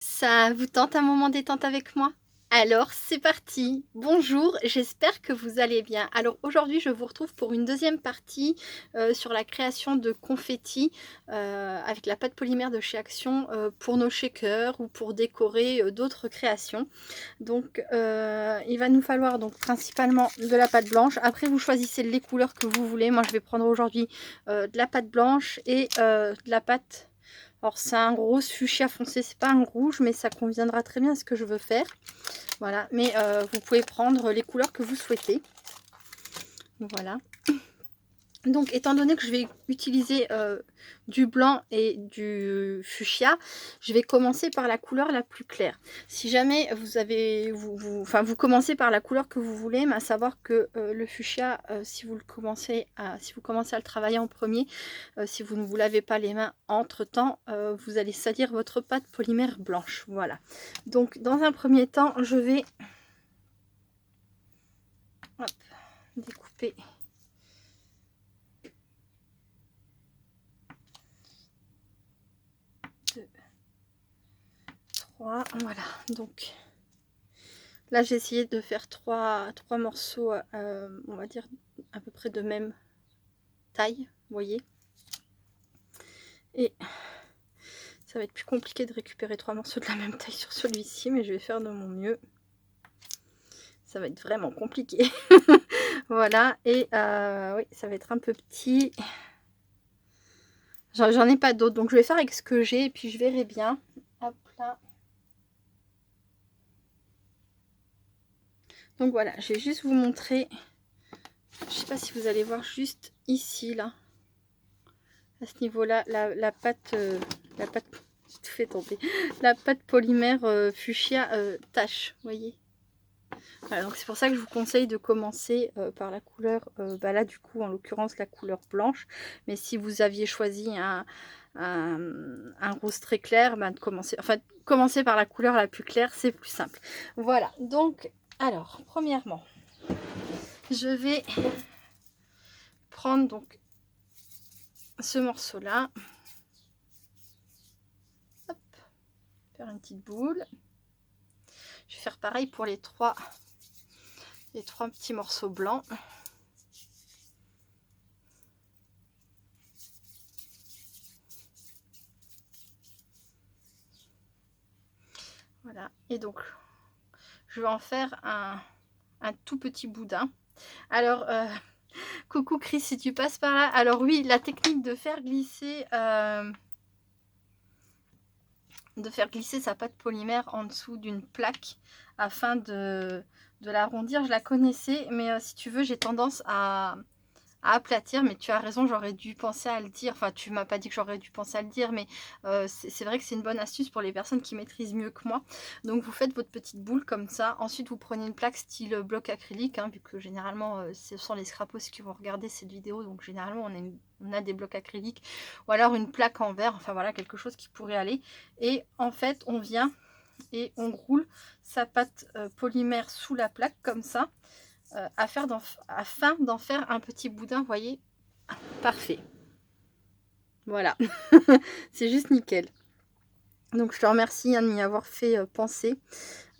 Ça vous tente un moment détente avec moi? Alors c'est parti! Bonjour, j'espère que vous allez bien. Alors aujourd'hui je vous retrouve pour une deuxième partie, sur la création de confettis, avec la pâte polymère de chez Action, pour nos shakers ou pour décorer, d'autres créations. Donc il va nous falloir donc principalement de la pâte blanche. Après vous choisissez les couleurs que vous voulez. Moi je vais prendre aujourd'hui, de la pâte blanche et de la pâte. Alors c'est un rose fuchsia foncé, c'est pas un rouge, mais ça conviendra très bien à ce que je veux faire. Voilà, mais vous pouvez prendre les couleurs que vous souhaitez. Voilà. Donc étant donné que je vais utiliser du blanc et du fuchsia, je vais commencer par la couleur la plus claire. Si jamais vous commencez par la couleur que vous voulez, mais à savoir que le fuchsia, si vous commencez à le travailler en premier, si vous ne vous lavez pas les mains entre temps, vous allez salir votre pâte polymère blanche. Voilà. Donc dans un premier temps, je vais découper. Voilà, donc là j'ai essayé de faire trois morceaux, on va dire à peu près de même taille, vous voyez, et ça va être plus compliqué de récupérer 3 morceaux de la même taille sur celui-ci, mais je vais faire de mon mieux. Ça va être vraiment compliqué. Voilà, et oui, ça va être un peu petit. J'en ai pas d'autres, donc je vais faire avec ce que j'ai et puis je verrai bien. Hop là. Donc voilà, je vais juste vous montrer. Je sais pas si vous allez voir juste ici, là, à ce niveau-là, la pâte, tout fait tomber, la pâte polymère fuchsia tache, vous voyez. Voilà, donc c'est pour ça que je vous conseille de commencer par la couleur, là du coup en l'occurrence la couleur blanche, mais si vous aviez choisi un rose très clair, de commencer par la couleur la plus claire, c'est plus simple. Voilà, donc alors premièrement je vais prendre donc ce morceau là, faire une petite boule. Je vais faire pareil pour les trois petits morceaux blancs. Voilà, et donc je vais en faire un tout petit boudin. Alors coucou Chris, si tu passes par là. Alors oui, la technique de faire glisser sa pâte polymère en dessous d'une plaque afin de l'arrondir, je la connaissais, mais si tu veux, j'ai tendance à aplatir. Mais tu as raison, j'aurais dû penser à le dire. Enfin, tu m'as pas dit que j'aurais dû penser à le dire, mais c'est vrai que c'est une bonne astuce pour les personnes qui maîtrisent mieux que moi. Donc vous faites votre petite boule comme ça. Ensuite vous prenez une plaque style bloc acrylique, hein, vu que généralement ce sont les scrapos qui vont regarder cette vidéo, donc généralement on a des blocs acryliques, ou alors une plaque en verre, enfin voilà, quelque chose qui pourrait aller. Et en fait on vient et on roule sa pâte polymère sous la plaque comme ça, afin d'en faire un petit boudin, vous voyez, parfait. Voilà, c'est juste nickel. Donc je te remercie de m'y avoir fait penser,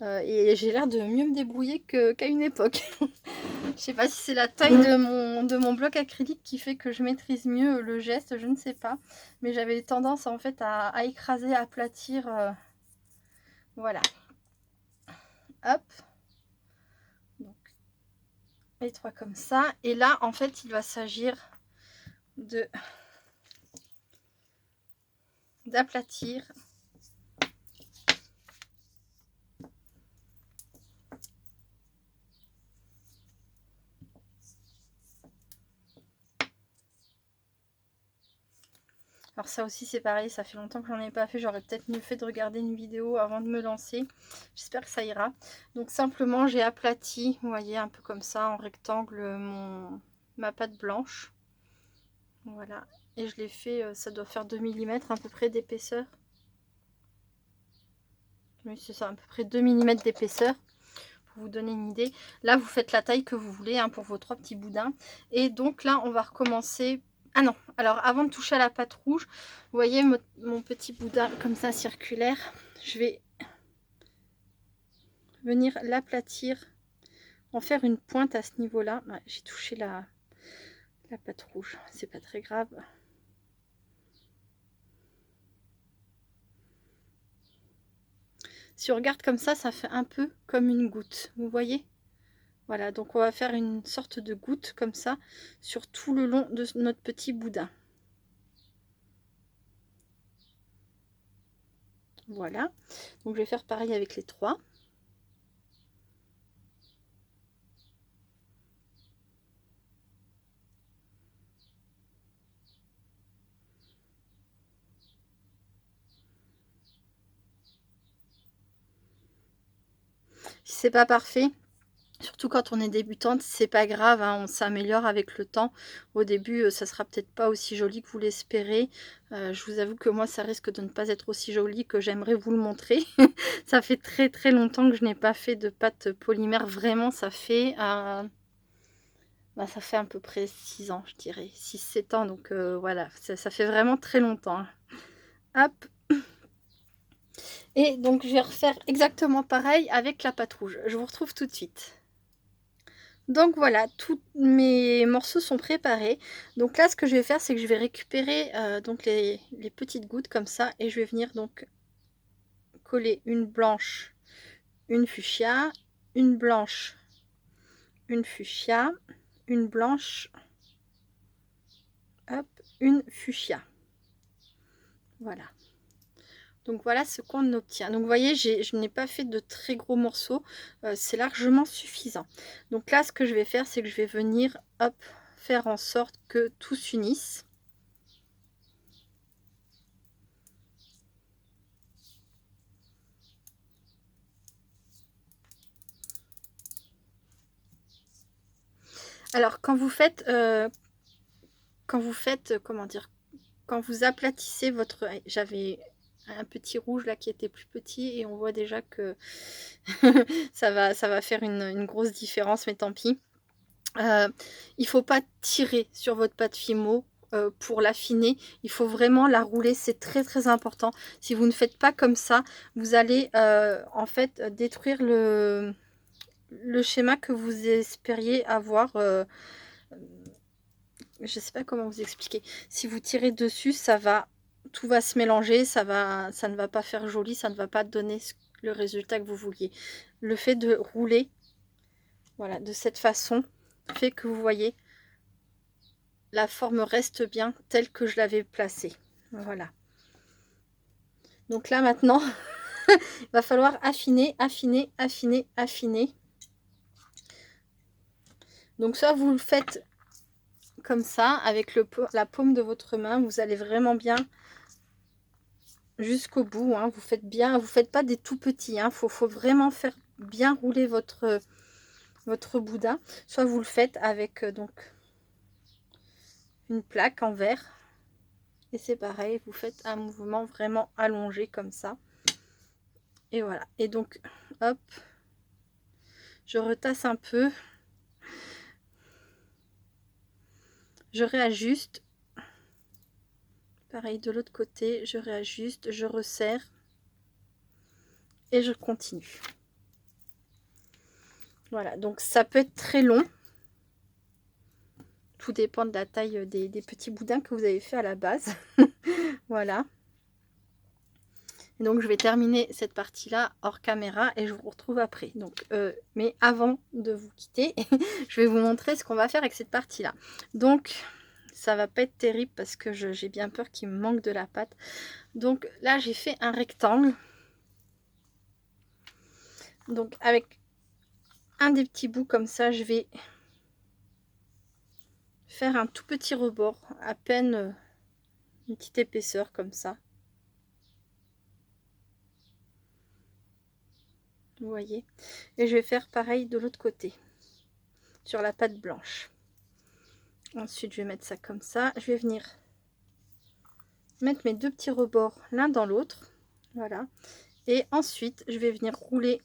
et j'ai l'air de mieux me débrouiller qu'à une époque. Je sais pas si c'est la taille de mon bloc acrylique qui fait que je maîtrise mieux le geste, je ne sais pas, mais j'avais tendance en fait à écraser, à aplatir, voilà. Hop, donc les trois comme ça, et là en fait il va s'agir d'aplatir. Alors ça aussi c'est pareil, ça fait longtemps que j'en ai pas fait, j'aurais peut-être mieux fait de regarder une vidéo avant de me lancer. J'espère que ça ira. Donc simplement j'ai aplati, vous voyez, un peu comme ça en rectangle ma pâte blanche. Voilà, et je l'ai fait, ça doit faire 2 mm à peu près d'épaisseur. Oui, c'est ça, à peu près 2 mm d'épaisseur, pour vous donner une idée. Là vous faites la taille que vous voulez, hein, pour vos 3 petits boudins. Et donc là on va recommencer. Ah non, alors avant de toucher à la pâte rouge, vous voyez mon petit boudin comme ça circulaire, je vais venir l'aplatir, en faire une pointe à ce niveau-là. Ouais, j'ai touché la pâte rouge, c'est pas très grave. Si on regarde comme ça fait un peu comme une goutte, vous voyez? Voilà, donc on va faire une sorte de goutte comme ça sur tout le long de notre petit boudin. Voilà, donc je vais faire pareil avec les trois. Si c'est pas parfait, surtout quand on est débutante, c'est pas grave, hein, on s'améliore avec le temps. Au début, ça sera peut-être pas aussi joli que vous l'espérez. Je vous avoue que moi, ça risque de ne pas être aussi joli que j'aimerais vous le montrer. Ça fait très longtemps que je n'ai pas fait de pâte polymère. Vraiment, ça fait ça fait à peu près 6 ans, je dirais. 6-7 ans, donc voilà, ça fait vraiment très longtemps, hein. Hop. Et donc, je vais refaire exactement pareil avec la pâte rouge. Je vous retrouve tout de suite. Donc voilà, tous mes morceaux sont préparés. Donc là, ce que je vais faire, c'est que je vais récupérer donc les petites gouttes comme ça. Et je vais venir donc coller une blanche, une fuchsia, une blanche, une fuchsia, une blanche, hop, une fuchsia. Voilà. Donc voilà ce qu'on obtient. Donc vous voyez, je n'ai pas fait de très gros morceaux. C'est largement suffisant. Donc là, ce que je vais faire, c'est que je vais venir, hop, faire en sorte que tout s'unisse. Alors quand vous faites, comment dire, quand vous aplatissez votre... J'avais un petit rouge là qui était plus petit et on voit déjà que ça va faire une grosse différence, mais tant pis. Il faut pas tirer sur votre pâte Fimo pour l'affiner. Il faut vraiment la rouler, c'est très important. Si vous ne faites pas comme ça, vous allez en fait détruire le schéma que vous espériez avoir. Je sais pas comment vous expliquer. Si vous tirez dessus, tout va se mélanger, ça ne va pas faire joli, ça ne va pas donner le résultat que vous vouliez. Le fait de rouler, voilà, de cette façon, fait que vous voyez, la forme reste bien telle que je l'avais placée. Voilà. Donc là maintenant, il va falloir affiner. Donc soit vous le faites comme ça, avec la paume de votre main, vous allez vraiment bien jusqu'au bout, hein. Vous faites bien, vous faites pas des tout petits, hein. Faut vraiment faire bien rouler votre boudin. Soit vous le faites avec donc une plaque en verre, et c'est pareil, vous faites un mouvement vraiment allongé comme ça, et voilà. Et donc hop, je retasse un peu, je réajuste, pareil de l'autre côté, je réajuste, je resserre et je continue. Voilà, donc ça peut être très long, tout dépend de la taille des petits boudins que vous avez fait à la base. Voilà. Et donc je vais terminer cette partie là hors caméra et je vous retrouve après. Donc mais avant de vous quitter, je vais vous montrer ce qu'on va faire avec cette partie là. Donc ça va pas être terrible parce que j'ai bien peur qu'il me manque de la pâte. Donc là j'ai fait un rectangle. Donc avec un des petits bouts comme ça, je vais faire un tout petit rebord, à peine une petite épaisseur comme ça. Vous voyez, et je vais faire pareil de l'autre côté sur la pâte blanche. Ensuite je vais mettre ça comme ça, je vais venir mettre mes deux petits rebords l'un dans l'autre, voilà, et ensuite je vais venir rouler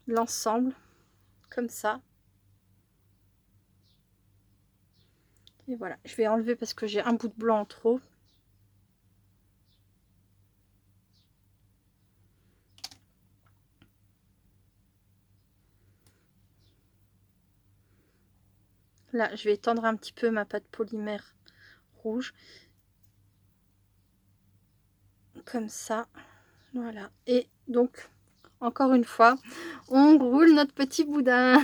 l'ensemble comme ça. Et voilà, je vais enlever parce que j'ai un bout de blanc en trop. Là, je vais étendre un petit peu ma pâte polymère rouge. Comme ça. Voilà. Et donc, encore une fois, on roule notre petit boudin.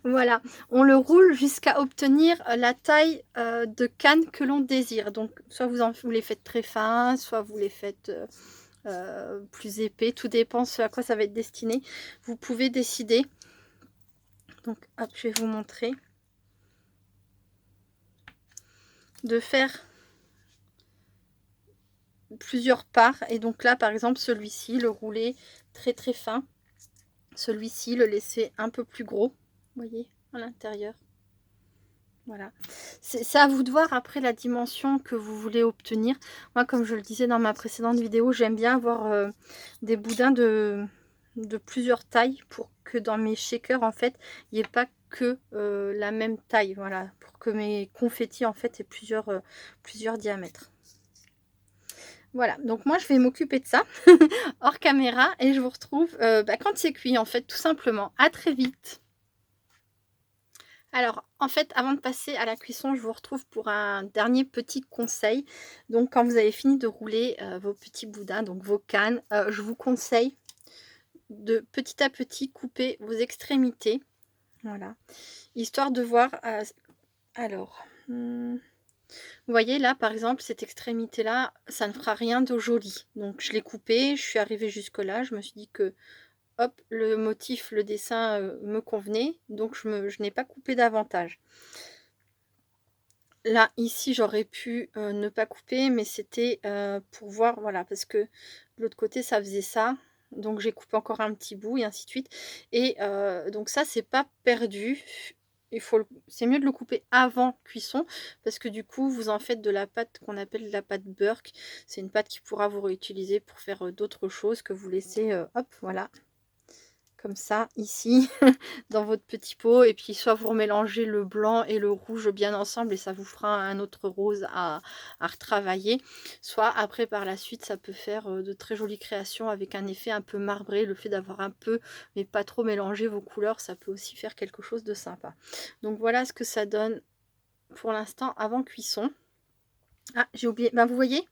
Voilà. On le roule jusqu'à obtenir la taille de canne que l'on désire. Donc, soit vous les faites très fins, soit vous les faites plus épais. Tout dépend ce à quoi ça va être destiné. Vous pouvez décider. Donc, hop, je vais vous montrer. De faire plusieurs parts. Et donc là, par exemple, celui-ci, le rouler très très fin. Celui-ci, le laisser un peu plus gros. Vous voyez, à l'intérieur. Voilà. C'est à vous de voir après la dimension que vous voulez obtenir. Moi, comme je le disais dans ma précédente vidéo, j'aime bien avoir des boudins de plusieurs tailles pour que dans mes shakers, en fait, il n'y ait pas que la même taille. Voilà, pour que mes confettis, en fait, aient plusieurs diamètres. Voilà, donc moi, je vais m'occuper de ça hors caméra et je vous retrouve quand c'est cuit, en fait, tout simplement. À très vite. Alors, en fait, avant de passer à la cuisson, je vous retrouve pour un dernier petit conseil. Donc, quand vous avez fini de rouler vos petits boudins, donc vos cannes, je vous conseille de petit à petit couper vos extrémités. Voilà. Histoire de voir... alors, vous voyez là, par exemple, cette extrémité-là, ça ne fera rien de joli. Donc, je l'ai coupé, je suis arrivée jusque-là. Je me suis dit que... Hop, le motif, le dessin me convenait, donc je n'ai pas coupé davantage. Là, ici, j'aurais pu ne pas couper, mais c'était pour voir, voilà, parce que de l'autre côté, ça faisait ça. Donc, j'ai coupé encore un petit bout et ainsi de suite. Et donc, ça, c'est pas perdu. C'est mieux de le couper avant cuisson parce que du coup, vous en faites de la pâte qu'on appelle la pâte Burke. C'est une pâte qui pourra vous réutiliser pour faire d'autres choses que vous laissez, hop, voilà. Comme ça, ici, dans votre petit pot. Et puis, soit vous remélangez le blanc et le rouge bien ensemble et ça vous fera un autre rose à retravailler. Soit après, par la suite, ça peut faire de très jolies créations avec un effet un peu marbré. Le fait d'avoir un peu, mais pas trop mélangé vos couleurs, ça peut aussi faire quelque chose de sympa. Donc, voilà ce que ça donne pour l'instant avant cuisson. Ah, j'ai oublié. Ben, vous voyez ?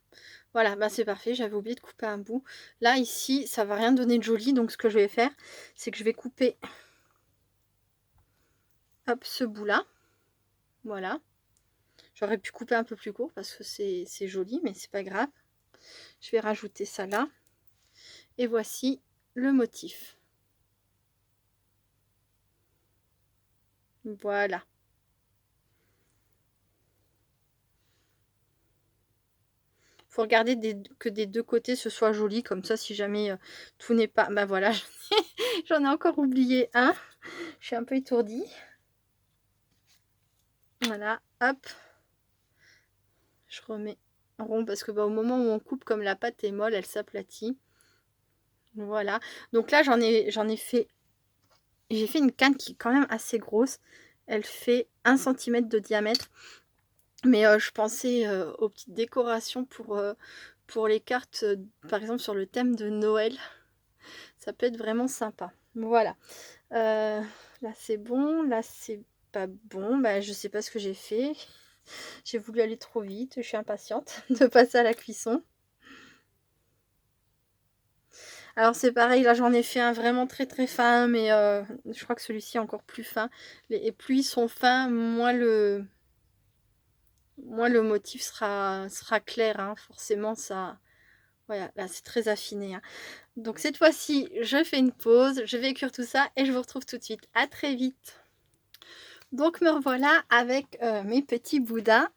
Voilà, bah c'est parfait, j'avais oublié de couper un bout. Là, ici, ça va rien donner de joli, donc ce que je vais faire, c'est que je vais couper hop, ce bout-là. Voilà. J'aurais pu couper un peu plus court parce que c'est joli, mais c'est pas grave. Je vais rajouter ça là. Et voici le motif. Voilà. Faut regarder que des deux côtés ce soit joli, comme ça si jamais tout n'est pas... Bah voilà, j'en ai encore oublié un. Je suis un peu étourdie. Voilà, hop. Je remets rond parce que au moment où on coupe, comme la pâte est molle, elle s'aplatit. Voilà. Donc là, j'en ai fait... J'ai fait une canne qui est quand même assez grosse. Elle fait 1 cm de diamètre. Mais je pensais aux petites décorations pour les cartes, par exemple sur le thème de Noël. Ça peut être vraiment sympa. Voilà. Là c'est bon, là c'est pas bon. Bah, je sais pas ce que j'ai fait. J'ai voulu aller trop vite. Je suis impatiente de passer à la cuisson. Alors c'est pareil, là j'en ai fait un vraiment très très fin, mais je crois que celui-ci est encore plus fin. Et plus ils sont fins, moins le motif sera clair, hein. Forcément ça... Voilà, là c'est très affiné, hein. Donc cette fois-ci, je fais une pause, je vais cuire tout ça et je vous retrouve tout de suite. À très vite. Donc me revoilà avec mes petits boudins.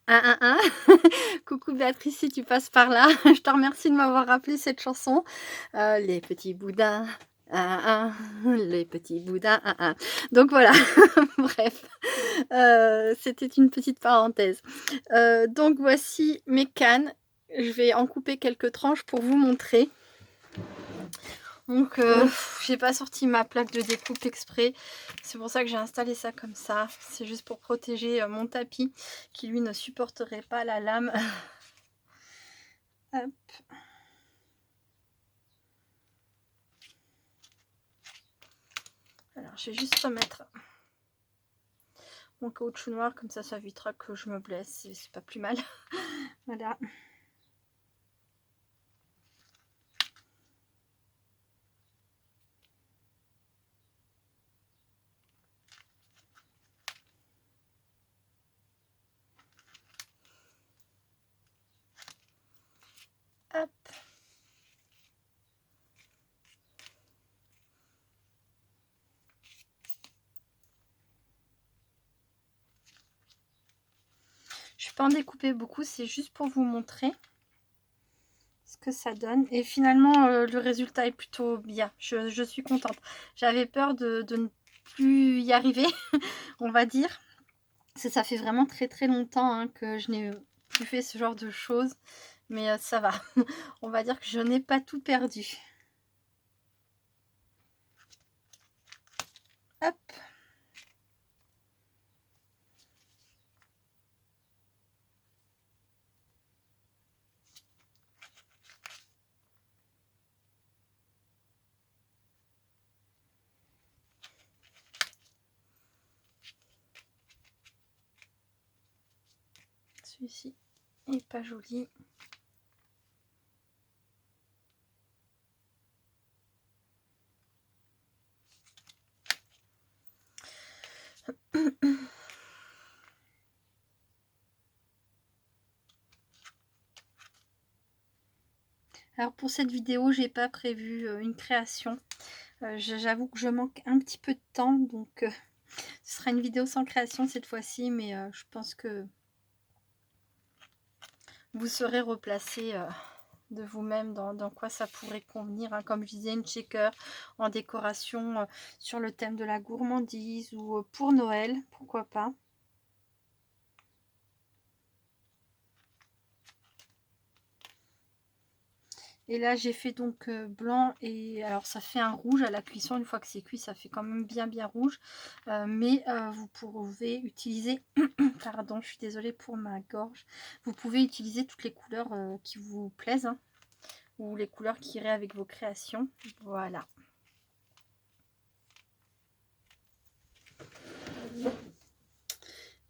Coucou Béatrice, si tu passes par là. Je te remercie de m'avoir rappelé cette chanson. Les petits boudins. Les petits boudins. Donc voilà, bref, c'était une petite parenthèse. Donc voici mes cannes. Je vais en couper quelques tranches pour vous montrer. Donc j'ai pas sorti ma plaque de découpe exprès, c'est pour ça que j'ai installé ça comme ça. C'est juste pour protéger mon tapis qui lui ne supporterait pas la lame. Hop. Alors je vais juste remettre mon caoutchouc noir, comme ça évitera que je me blesse, c'est pas plus mal. Voilà. Hop. Je ne vais pas en découper beaucoup, c'est juste pour vous montrer ce que ça donne. Et finalement, le résultat est plutôt bien. Je suis contente. J'avais peur de ne plus y arriver, on va dire. Ça fait vraiment très très longtemps hein, que je n'ai plus fait ce genre de choses. Mais ça va. On va dire que je n'ai pas tout perdu. Hop. Celui-ci est pas joli. Alors pour cette vidéo, j'ai pas prévu une création. J'avoue que je manque un petit peu de temps, donc ce sera une vidéo sans création cette fois-ci, mais je pense que vous serez replacé de vous-même dans quoi ça pourrait convenir. Hein. Comme je disais, une shaker en décoration sur le thème de la gourmandise ou pour Noël, pourquoi pas. Et là j'ai fait donc blanc, et alors ça fait un rouge à la cuisson. Une fois que c'est cuit, ça fait quand même bien rouge, mais vous pouvez utiliser pardon, je suis désolée pour ma gorge, vous pouvez utiliser toutes les couleurs qui vous plaisent hein, ou les couleurs qui iraient avec vos créations. Voilà.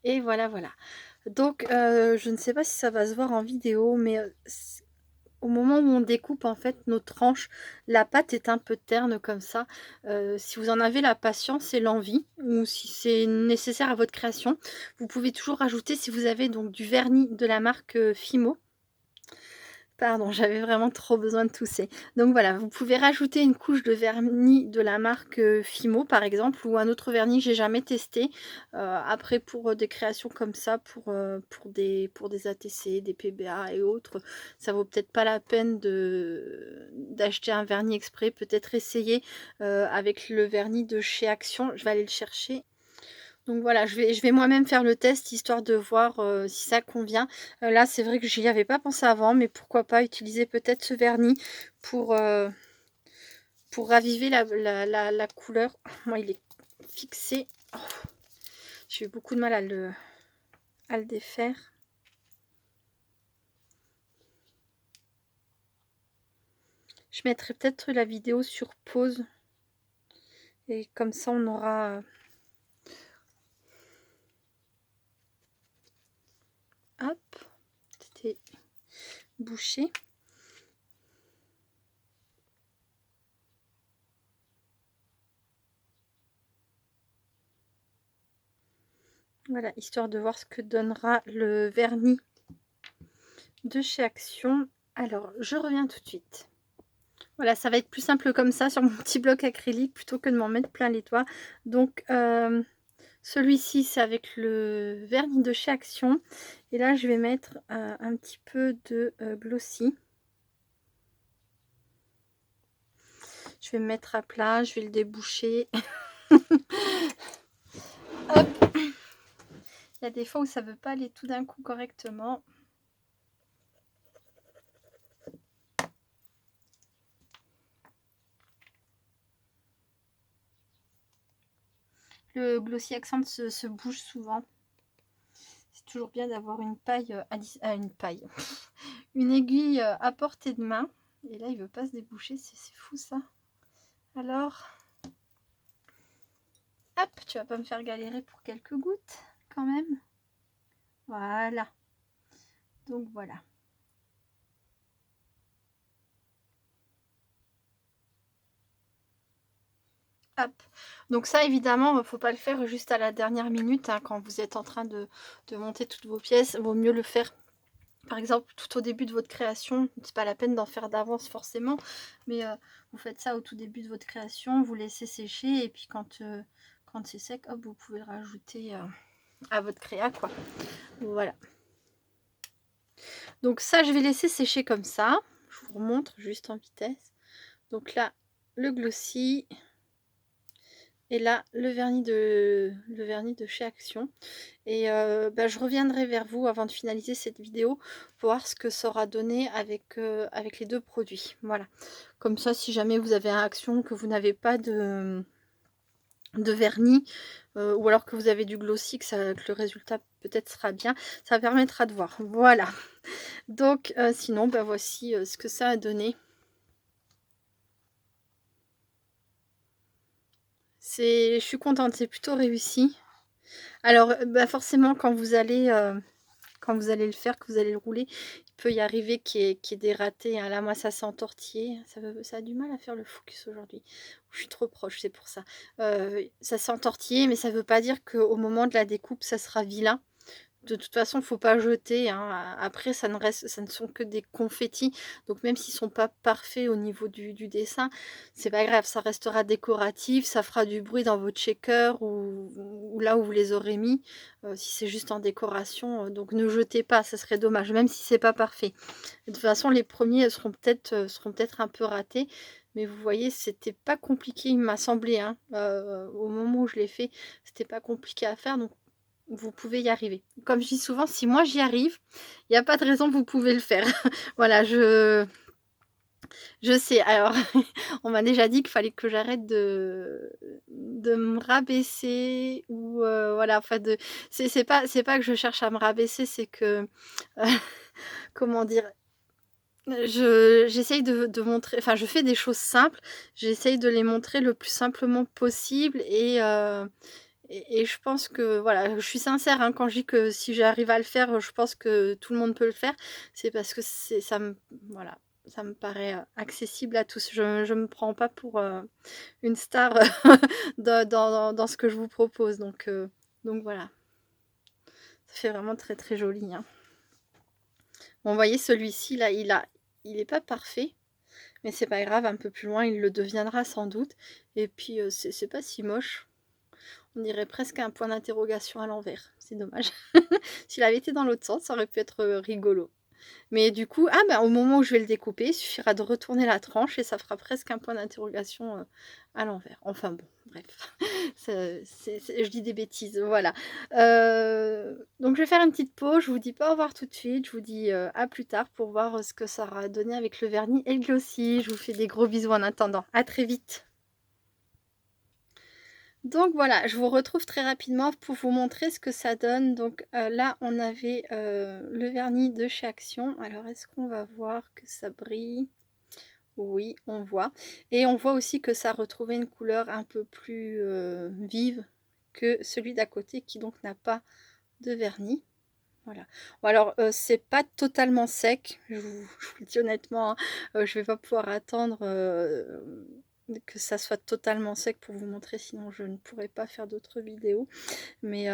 Et voilà. Donc je ne sais pas si ça va se voir en vidéo, mais au moment où on découpe en fait nos tranches, la pâte est un peu terne comme ça. Si vous en avez la patience et l'envie, ou si c'est nécessaire à votre création, vous pouvez toujours rajouter, si vous avez donc du vernis de la marque Fimo. Pardon, j'avais vraiment trop besoin de tousser. Donc voilà, vous pouvez rajouter une couche de vernis de la marque Fimo par exemple, ou un autre vernis, j'ai jamais testé. Après pour des créations comme ça, pour des ATC, des PBA et autres, ça vaut peut-être pas la peine d'acheter un vernis exprès. Peut-être essayer avec le vernis de chez Action, je vais aller le chercher. Donc voilà, je vais moi-même faire le test, histoire de voir si ça convient. Là, c'est vrai que j'y avais pas pensé avant, mais pourquoi pas utiliser peut-être ce vernis pour raviver la couleur. Moi, il est fixé. Oh, j'ai eu beaucoup de mal à le défaire. Je mettrai peut-être la vidéo sur pause. Et comme ça, on aura... Hop, c'était bouché. Voilà, histoire de voir ce que donnera le vernis de chez Action. Alors, je reviens tout de suite. Voilà, ça va être plus simple comme ça sur mon petit bloc acrylique plutôt que de m'en mettre plein les doigts. Donc, celui-ci, c'est avec le vernis de chez Action. Et là, je vais mettre un petit peu de glossy. Je vais me mettre à plat, je vais le déboucher. Hop. Il y a des fois où ça ne veut pas aller tout d'un coup correctement. Le glossy accent se bouge souvent. C'est toujours bien d'avoir une paille, une aiguille à portée de main. Et là, il veut pas se déboucher, c'est fou ça. Alors, hop, tu vas pas me faire galérer pour quelques gouttes. quand même. Voilà. Donc voilà. Hop. Donc ça, évidemment, il ne faut pas le faire juste à la dernière minute, hein, quand vous êtes en train de monter toutes vos pièces. Il vaut mieux le faire, par exemple, tout au début de votre création. C'est pas la peine d'en faire d'avance forcément, mais vous faites ça au tout début de votre création, vous laissez sécher, et puis quand c'est sec, hop, vous pouvez le rajouter à votre créa, quoi. Voilà. Donc ça, je vais laisser sécher comme ça. Je vous remontre juste en vitesse. Donc là, le glossy. Et là, le vernis de chez Action. Et je reviendrai vers vous avant de finaliser cette vidéo pour voir ce que ça aura donné avec les deux produits. Voilà. Comme ça, si jamais vous avez un Action, que vous n'avez pas de vernis, ou alors que vous avez du glossy, que le résultat peut-être sera bien, ça permettra de voir. Voilà. Donc, sinon, voici ce que ça a donné. Je suis contente, c'est plutôt réussi. Alors, forcément, quand vous allez le faire, que vous allez le rouler, il peut y arriver qu'il y ait des ratés, hein. Là, moi, ça s'est entortillé. Ça a du mal à faire le focus aujourd'hui. Je suis trop proche, c'est pour ça. Ça s'est entortillé, mais ça ne veut pas dire qu'au moment de la découpe, ça sera vilain. De toute façon, il ne faut pas jeter, hein. Après, ça ne sont que des confettis. Donc, même s'ils ne sont pas parfaits au niveau du dessin, c'est pas grave. Ça restera décoratif. Ça fera du bruit dans votre shaker ou là où vous les aurez mis. Si c'est juste en décoration. Donc, ne jetez pas. Ça serait dommage, même si c'est pas parfait. De toute façon, les premiers seront peut-être un peu ratés. Mais vous voyez, c'était pas compliqué, il m'a semblé, hein. Au moment où je l'ai fait, c'était pas compliqué à faire. Donc, vous pouvez y arriver. Comme je dis souvent, si moi j'y arrive, il n'y a pas de raison que vous pouvez le faire. Voilà, je sais. Alors, on m'a déjà dit qu'il fallait que j'arrête de me rabaisser ou voilà, enfin c'est pas que je cherche à me rabaisser, c'est que comment dire, j'essaye de montrer, enfin je fais des choses simples, j'essaye de les montrer le plus simplement possible et je pense que voilà, je suis sincère, hein, quand je dis que si j'arrive à le faire, je pense que tout le monde peut le faire. C'est parce que voilà, ça me paraît accessible à tous. Je me prends pas pour une star dans ce que je vous propose. Donc voilà, ça fait vraiment très très joli, hein. Bon, vous voyez, celui-ci là, il est pas parfait, mais c'est pas grave. Un peu plus loin, il le deviendra sans doute. Et puis c'est pas si moche. On dirait presque un point d'interrogation à l'envers. C'est dommage. S'il avait été dans l'autre sens, ça aurait pu être rigolo. Mais du coup, au moment où je vais le découper, il suffira de retourner la tranche et ça fera presque un point d'interrogation à l'envers. Enfin bon, bref. Je dis des bêtises, voilà. Donc je vais faire une petite pause. Je vous dis pas au revoir tout de suite. Je vous dis à plus tard pour voir ce que ça aura donné avec le vernis et le glossy. Je vous fais des gros bisous en attendant. À très vite. Donc voilà, je vous retrouve très rapidement pour vous montrer ce que ça donne. Donc là, on avait le vernis de chez Action. Alors, est-ce qu'on va voir que ça brille? Oui, on voit. Et on voit aussi que ça a retrouvé une couleur un peu plus vive que celui d'à côté qui donc n'a pas de vernis. Voilà. Bon, alors, c'est pas totalement sec, je vous le dis honnêtement, hein. Je vais pas pouvoir attendre que ça soit totalement sec pour vous montrer, sinon je ne pourrais pas faire d'autres vidéos. Mais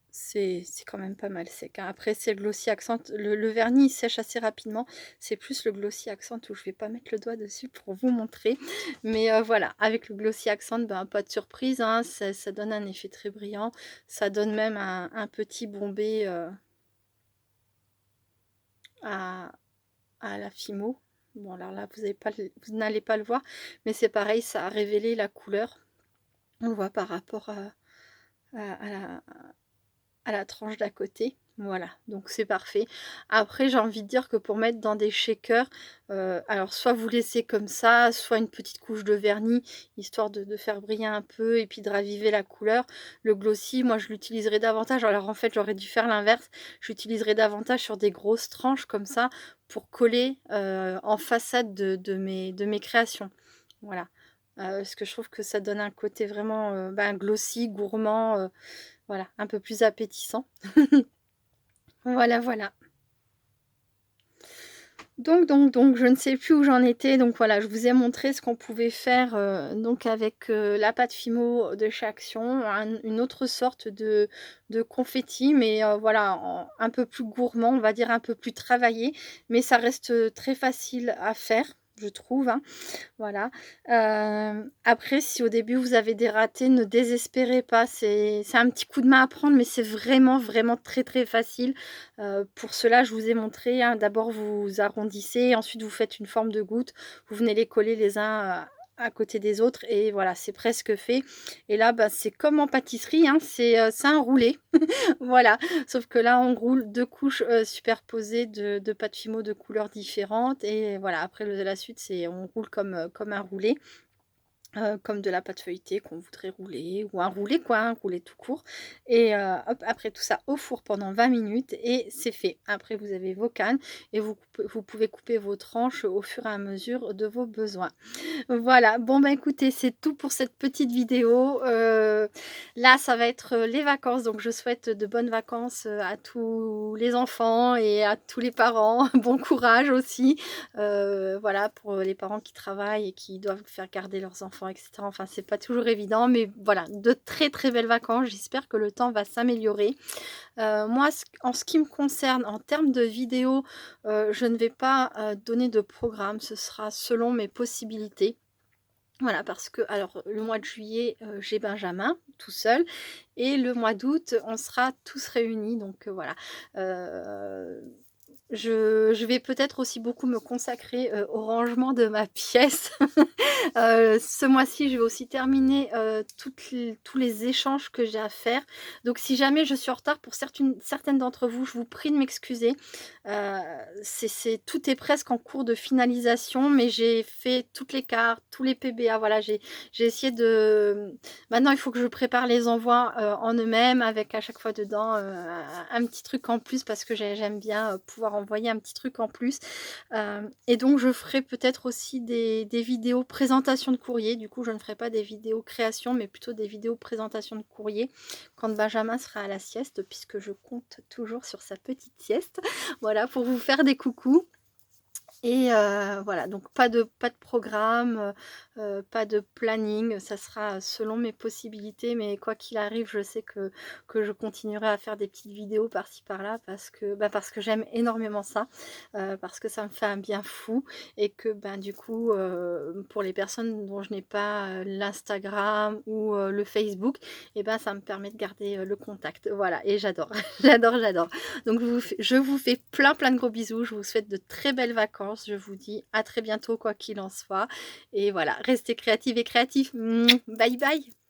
c'est quand même pas mal sec, hein. Après, c'est le Glossy Accent. Le vernis il sèche assez rapidement. C'est plus le Glossy Accent où je vais pas mettre le doigt dessus pour vous montrer. Mais voilà, avec le Glossy Accent, pas de surprise, hein. Ça donne un effet très brillant. Ça donne même un petit bombé à la Fimo. Bon, alors là, vous n'allez pas le voir, mais c'est pareil, ça a révélé la couleur. On voit par rapport à la tranche d'à côté. Voilà, donc c'est parfait. Après, j'ai envie de dire que pour mettre dans des shakers, alors soit vous laissez comme ça, soit une petite couche de vernis, histoire de faire briller un peu et puis de raviver la couleur. Le glossy, moi je l'utiliserai davantage. Alors en fait, j'aurais dû faire l'inverse. J'utiliserai davantage sur des grosses tranches comme ça pour coller en façade de mes créations. Voilà. Parce que je trouve que ça donne un côté vraiment glossy, gourmand, voilà, un peu plus appétissant. Voilà, voilà. Donc, je ne sais plus où j'en étais. Donc voilà, je vous ai montré ce qu'on pouvait faire donc avec la pâte Fimo de chez Action, une autre sorte de confetti, mais voilà, un peu plus gourmand, on va dire un peu plus travaillé, mais ça reste très facile à faire, je trouve, hein. Voilà. Après, si au début vous avez des ratés, ne désespérez pas. C'est un petit coup de main à prendre, mais c'est vraiment, vraiment très, très facile. Pour cela, je vous ai montré, hein, d'abord vous arrondissez, ensuite vous faites une forme de goutte, vous venez les coller les uns à côté des autres et voilà, c'est presque fait. Et là, bah, c'est comme en pâtisserie, hein, c'est un roulé. Voilà, sauf que là, on roule 2 couches superposées de pâte Fimo de couleurs différentes et voilà, après la suite, c'est on roule comme un roulé. Comme de la pâte feuilletée qu'on voudrait rouler ou un roulé quoi, un roulé tout court et hop, après tout ça au four pendant 20 minutes et c'est fait. Après vous avez vos cannes et vous pouvez couper vos tranches au fur et à mesure de vos besoins. Voilà, bon bah écoutez, c'est tout pour cette petite vidéo. Là, ça va être les vacances, donc je souhaite de bonnes vacances à tous les enfants et à tous les parents. Bon courage aussi, voilà, pour les parents qui travaillent et qui doivent faire garder leurs enfants, et cetera. Enfin, c'est pas toujours évident, mais voilà, de très très belles vacances. J'espère que le temps va s'améliorer. Moi, en ce qui me concerne, en termes de vidéos, je ne vais pas donner de programme, ce sera selon mes possibilités. Voilà, parce que alors le mois de juillet, j'ai Benjamin tout seul et le mois d'août, on sera tous réunis donc voilà. Heu, je vais peut-être aussi beaucoup me consacrer, au rangement de ma pièce. Ce mois-ci, je vais aussi terminer, tous les échanges que j'ai à faire. Donc si jamais je suis en retard pour certaines d'entre vous, je vous prie de m'excuser. Heu, tout est presque en cours de finalisation, mais j'ai fait toutes les cartes, tous les PBA, voilà, j'ai essayé de maintenant il faut que je prépare les envois, en eux-mêmes avec à chaque fois dedans, un petit truc en plus parce que j'aime bien, pouvoir envoyer un petit truc en plus. Et donc je ferai peut-être aussi des vidéos présentation de courrier. Du coup, je ne ferai pas des vidéos création, mais plutôt des vidéos présentation de courrier quand Benjamin sera à la sieste, puisque je compte toujours sur sa petite sieste. Voilà, pour vous faire des coucous. Et voilà, donc pas de programme, pas de planning, ça sera selon mes possibilités, mais quoi qu'il arrive, je sais que je continuerai à faire des petites vidéos par-ci par-là parce que j'aime énormément ça, parce que ça me fait un bien fou et que, ben, du coup, pour les personnes dont je n'ai pas, l'Instagram ou le Facebook et ben, ça me permet de garder, le contact. Voilà et j'adore, j'adore, j'adore. Donc je vous fais plein, plein de gros bisous. Je vous souhaite de très belles vacances. Je vous dis à très bientôt quoi qu'il en soit et voilà, restez créatives et créatifs. Bye bye.